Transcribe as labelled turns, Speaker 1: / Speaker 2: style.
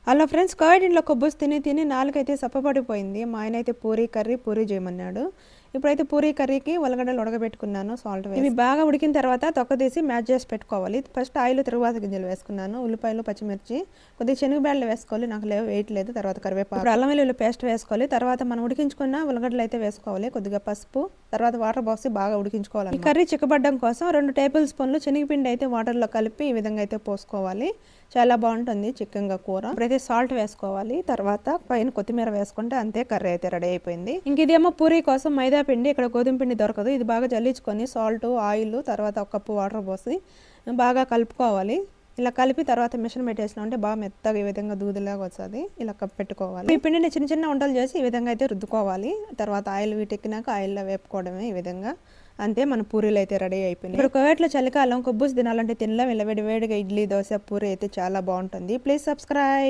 Speaker 1: Hello friends, curd ఇంట్లో కొబ్బరి తిని తిని నాలుగైతే సప్పపడిపోయింది. మా ఆయన అయితే పూరీ చేయమన్నాడు. ఇప్పుడైతే పూరీ కర్రీకి ఉల్లగడ్డలు ఉడకబెట్టుకున్నాను, సాల్ట్ వేసి. ఇవి బాగా ఉడికిన తర్వాత తొక్క తీసి మ్యాచ్ చేసి పెట్టుకోవాలి. ఫస్ట్ ఆయిల్ తిరువాత గింజలు వేసుకున్నాను, ఉల్లిపాయలు, పచ్చిమిర్చి, కొద్దిగా శనగబ్యాళ్ళు వేసుకోవాలి. నాకు వేయట్లేదు. తర్వాత కరివేపాకు, ఇప్పుడు అల్లం వెల్లుల్లి పేస్ట్ వేసుకోవాలి. తర్వాత మనం ఉడికించుకున్న ఉల్లగడ్డలు అయితే వేసుకోవాలి. కొద్దిగా పసుపు, తర్వాత వాటర్ పోసి బాగా ఉడికించుకోవాలి. ఈ కర్రీ చిక్కబడ్డం కోసం 2 టేబుల్ స్పూన్లు శనగపిండి అయితే వాటర్లో కలిపి ఈ విధంగా అయితే పోసుకోవాలి. చాలా బాగుంటుంది చిక్కగా కూర. ఇప్పుడైతే సాల్ట్ వేసుకోవాలి. తర్వాత పైన కొత్తిమీర వేసుకుంటే అంతే, కర్రీ అయితే రెడీ అయిపోయింది. ఇంక ఇదేమో పూరీ కోసం మైదా పిండి. ఇక్కడ గోధుమ పిండి దొరకదు. ఇది బాగా జల్లించుకొని సాల్ట్, ఆయిల్, తర్వాత 1 కప్పు వాటర్ పోసి బాగా కలుపుకోవాలి. ఇలా కలిపి తర్వాత మిషన్ పెట్టేసిన అంటే బాగా మెత్తగా ఈ విధంగా దూదిలాగా వస్తుంది. ఇలా పెట్టుకోవాలి. ఈ పిండిని చిన్న చిన్న ఉండలు చేసి ఈ విధంగా అయితే రుద్దుకోవాలి. తర్వాత ఆయిల్ వీటెక్కినాక ఆయిల్లో వేపుకోవడమే ఈ విధంగా. అంతే, మన పూరీలు అయితే రెడీ అయిపోయినాయి. ఇప్పుడు కోవిడ్లో చలికాలం కొబ్బుస్ తినాలంటే తినలేం. ఇలా వేడిగా ఇడ్లీ, దోశ, పూరీ అయితే చాలా బాగుంటుంది. Please subscribe.